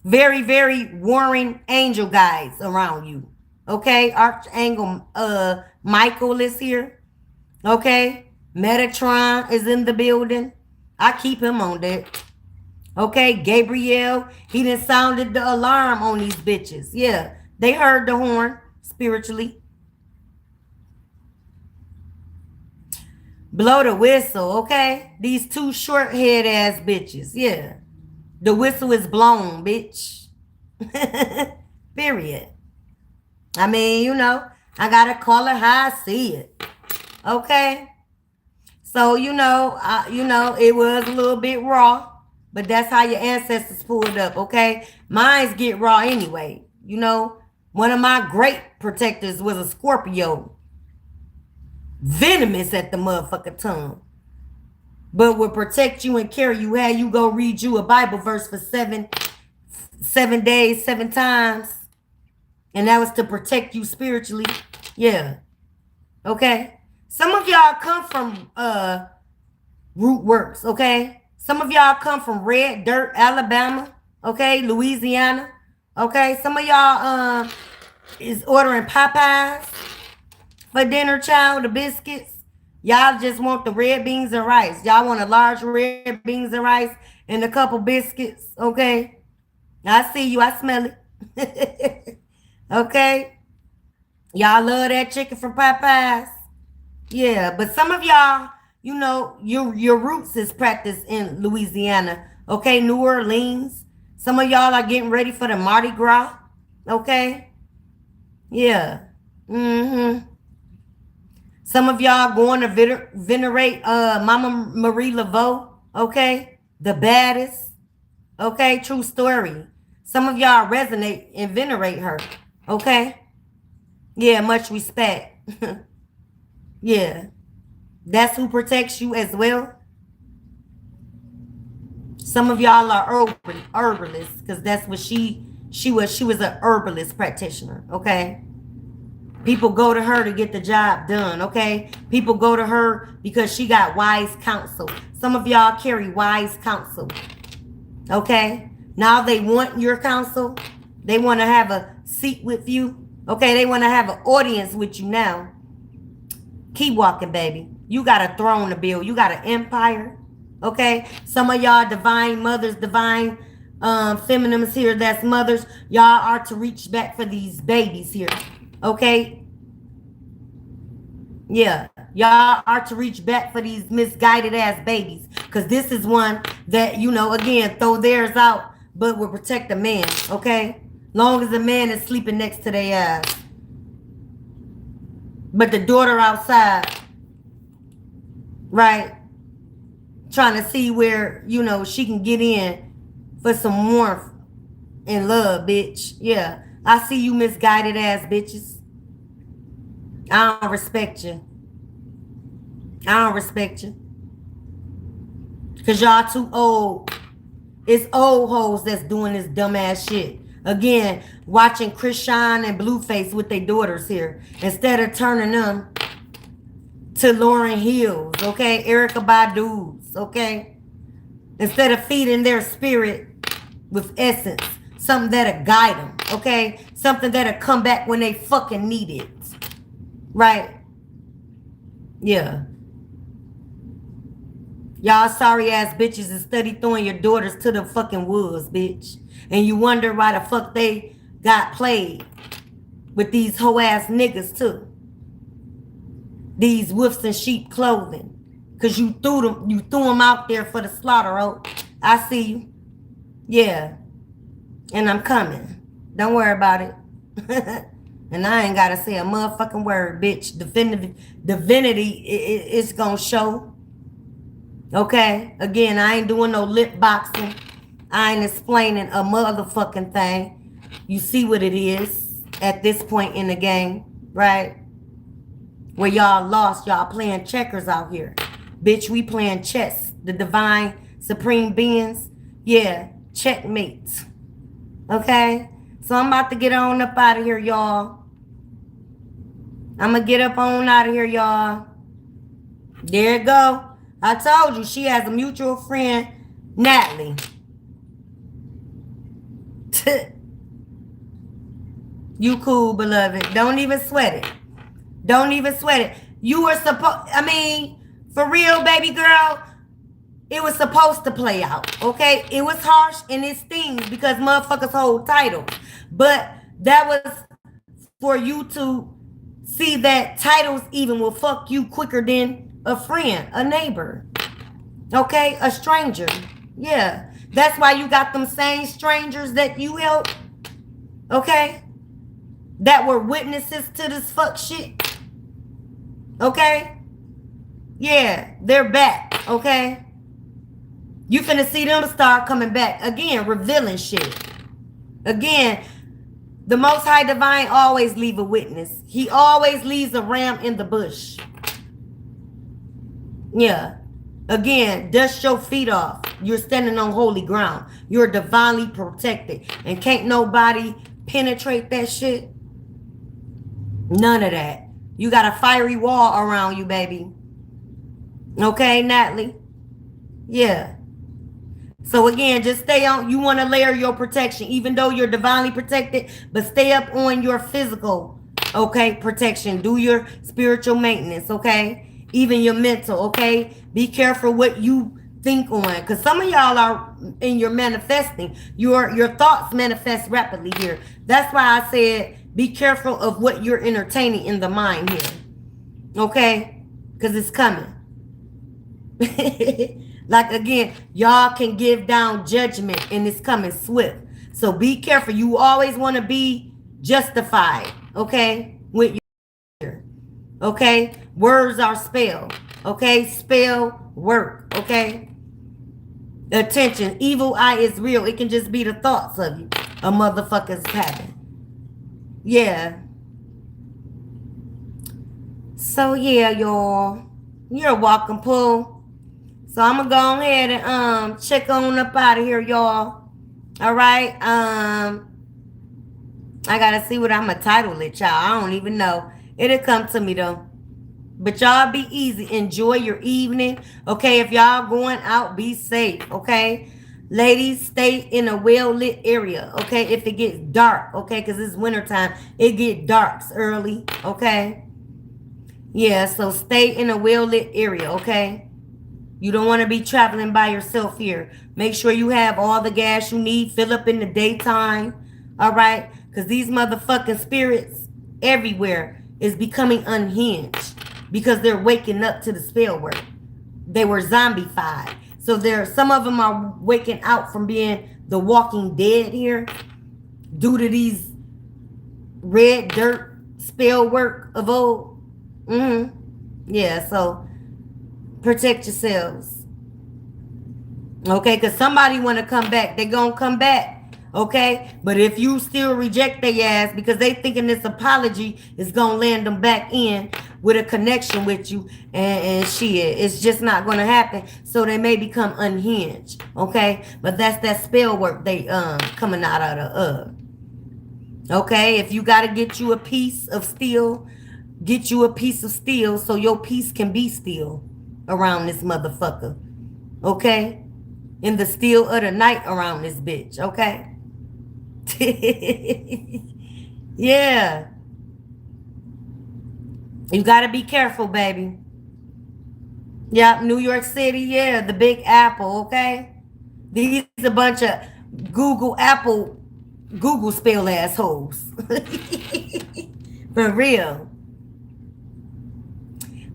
Very, very warring angel guides around you. Okay? Archangel Michael is here. Okay? Metatron is in the building. I keep him on deck. Okay? Gabriel, he done sounded the alarm on these bitches. Yeah. They heard the horn spiritually. Blow the whistle, okay? These two short head ass bitches. Yeah. The whistle is blown, bitch. Period. I mean, I gotta call it how I see it. Okay? So, it was a little bit raw, but that's how your ancestors pulled up, okay? Mines get raw anyway. One of my great protectors was a Scorpio. Venomous at the motherfucking tongue. But would protect you and carry you. Had you go read you a Bible verse for 7 days, 7 times. And that was to protect you spiritually. Yeah. Okay? Some of y'all come from root works, okay? Some of y'all come from Red Dirt, Alabama, okay? Louisiana, okay? Some of y'all is ordering Popeyes for dinner, child, the biscuits. Y'all just want the red beans and rice. Y'all want a large red beans and rice and a couple biscuits, okay? I see you. I smell it. Okay? Y'all love that chicken from Popeyes. Yeah, but some of y'all, your roots is practiced in Louisiana. Okay, New Orleans. Some of y'all are getting ready for the Mardi Gras. Okay? Yeah. Mm-hmm. Some of y'all going to venerate Mama Marie Laveau. Okay? The baddest. Okay? True story. Some of y'all resonate and venerate her. Okay? Yeah, much respect. Yeah. That's who protects you as well. Some of y'all are herbalists because that's what she was. She was an herbalist practitioner, okay? People go to her to get the job done, okay? People go to her because she got wise counsel. Some of y'all carry wise counsel, okay? Now they want your counsel. They want to have a seat with you, okay? They want to have an audience with you now. Keep walking, baby. You got a throne to build. You got an empire. Okay? Some of y'all divine mothers, divine feminines here, that's mothers. Y'all are to reach back for these babies here. Okay? Yeah. Y'all are to reach back for these misguided ass babies. Because this is one that, again, throw theirs out, but will protect a man. Okay? Long as the man is sleeping next to their ass. But the daughter outside, right, trying to see where, she can get in for some warmth and love, bitch. Yeah, I see you misguided ass bitches. I don't respect you. I don't respect you. Because y'all too old. It's old hoes that's doing this dumbass shit. Again, watching Krishan and Blueface with their daughters here. Instead of turning them to Lauryn Hills, okay? Erykah Badu's, okay? Instead of feeding their spirit with essence. Something that'll guide them, okay? Something that'll come back when they fucking need it. Right? Yeah. Y'all sorry ass bitches is steady throwing your daughters to the fucking woods, bitch. And you wonder why the fuck they got played with these hoe ass niggas too. These wolves in sheep clothing. Cause you threw them out there for the slaughter, oh. I see you. Yeah. And I'm coming. Don't worry about it. And I ain't gotta say a motherfucking word, bitch. Divinity it's gonna show. Okay? Again, I ain't doing no lip boxing. I ain't explaining a motherfucking thing. You see what it is at this point in the game, right? Where y'all lost, y'all playing checkers out here. Bitch, we playing chess. The divine supreme beings. Yeah, checkmate. Okay? So I'm about to get on up out of here, y'all. I'm going to get up on out of here, y'all. There it go. I told you, she has a mutual friend, Natalie. You cool, beloved. Don't even sweat it. Don't even sweat it. You were supposed, for real, baby girl, it was supposed to play out, okay? It was harsh and it stings because motherfuckers hold titles. But that was for you to see that titles even will fuck you quicker than a friend, a neighbor, okay? A stranger. Yeah. That's why you got them same strangers that you helped, okay? That were witnesses to this fuck shit. Okay? Yeah, they're back, okay? You finna see them start coming back. Again, revealing shit. Again, the Most High Divine always leave a witness. He always leaves a ram in the bush. Yeah. Again, dust your feet off. You're standing on holy ground. You're divinely protected. And can't nobody penetrate that shit. None of that. You got a fiery wall around you, baby. Okay, Natalie? Yeah. So again, just stay on. You want to layer your protection, even though you're divinely protected, but stay up on your physical, okay, protection. Do your spiritual maintenance, okay? Even your mental, okay? Be careful what you think on, because some of y'all are in your manifesting. Your thoughts manifest rapidly here. That's why I said be careful of what you're entertaining in the mind here, okay? Because it's coming. Like again, y'all can give down judgment and it's coming swift. So be careful. You always want to be justified, okay? With your, okay? Words are spell, okay? Spell work, okay? Attention. Evil eye is real. It can just be the thoughts of you a motherfucker's having. Yeah. So yeah, y'all. You're welcome, Pooh. So I'm gonna go ahead and check on up out of here, y'all. All right. I gotta see what I'm gonna title it, y'all. I don't even know. It'll come to me though. But y'all be easy. Enjoy your evening. Okay, if y'all going out, be safe. Okay. Ladies, stay in a well-lit area. Okay, if it gets dark. Okay, because it's wintertime. It get dark early. Okay. Yeah, so stay in a well-lit area. Okay. You don't want to be traveling by yourself here. Make sure you have all the gas you need. Fill up in the daytime. All right? Because these motherfucking spirits everywhere is becoming unhinged. Because they're waking up to the spell work. They were zombified. So some of them are waking out from being the walking dead here. Due to these red dirt spell work of old. Yeah, so protect yourselves. Okay, because somebody want to come back. They gonna come back. Okay, but if you still reject their ass because they thinking this apology is gonna land them back in with a connection with you, and shit, it's just not gonna happen. So they may become unhinged. Okay, but that's that spell work they coming out of. Okay, if you gotta get you a piece of steel, get you a piece of steel so your piece can be still around this motherfucker. Okay? In the still of the night around this bitch. Okay? Yeah. You gotta be careful, baby. Yep, New York City, yeah, the Big Apple, okay? These a bunch of Google spell assholes. For real.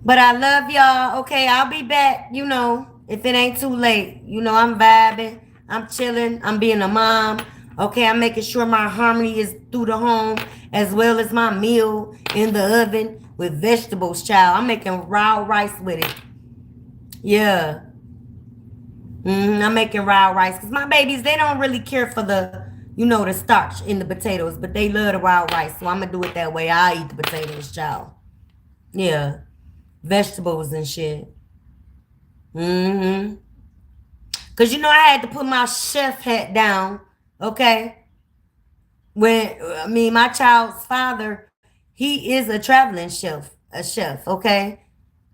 But I love y'all. Okay, I'll be back, if it ain't too late. I'm vibing. I'm chilling. I'm being a mom. Okay, I'm making sure my harmony is through the home as well as my meal in the oven with vegetables, child. I'm making raw rice with it. Yeah. I'm making raw rice. Because my babies, they don't really care for the starch in the potatoes. But they love the raw rice. So I'm going to do it that way. I'll eat the potatoes, child. Yeah. Vegetables and shit. Mm-hmm. Because, you know, I had to put my chef hat down, okay? My child's father, he is a traveling chef, okay?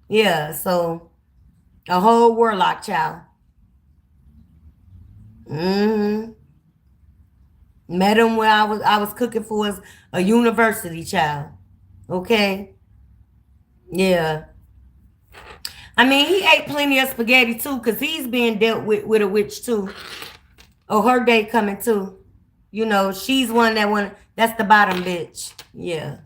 Yeah, so a whole warlock child. Mm-hmm. Met him when I was cooking for a university child. Okay. Yeah. I mean, he ate plenty of spaghetti too, because he's being dealt with a witch too. Oh, her day coming too. You know, she's one that's the bottom bitch. Yeah.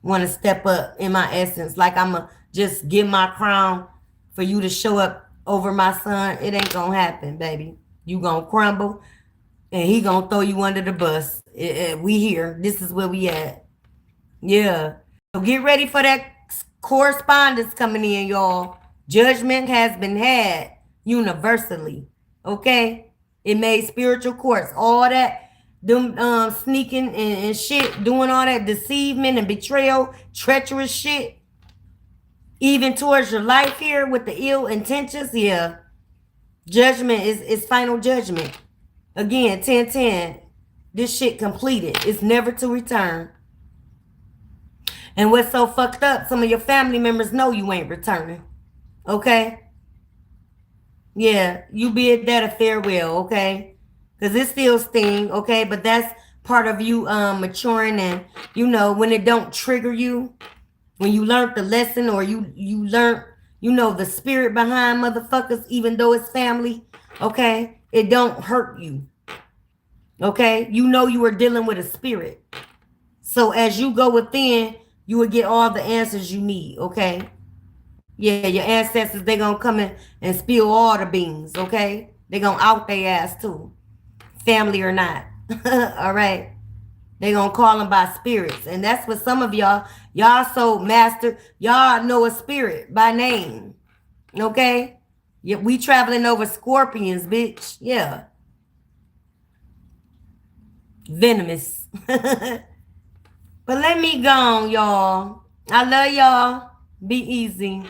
Want to step up in my essence. Like I'ma just give my crown for you to show up over my son. It ain't gonna happen, baby. You gonna crumble and he gonna throw you under the bus. We here. This is where we at. Yeah. So get ready for that correspondence coming in, y'all. Judgment has been had universally. Okay? It made spiritual courts. All that, them sneaking and shit, doing all that deceivement and betrayal, treacherous shit, even towards your life here with the ill intentions. Yeah. Judgment is final judgment. Again, 1010. This shit completed. It's never to return. And what's so fucked up, some of your family members know you ain't returning. Okay? Yeah, you bid that a farewell, okay? Because it still sting, okay? But that's part of you maturing and, you know, when it don't trigger you, when you learned the lesson or you learned, you know, the spirit behind motherfuckers, even though it's family, okay? It don't hurt you, okay? You know you are dealing with a spirit. So as you go within, you will get all the answers you need, okay? Yeah, your ancestors, they gonna come in and spill all the beans, okay? They gonna out their ass too, family or not. All right? They gonna call them by spirits. And that's what some of y'all so master, y'all know a spirit by name, okay? Yeah, we traveling over scorpions, bitch. Yeah. Venomous. But let me go, y'all. I love y'all. Be easy.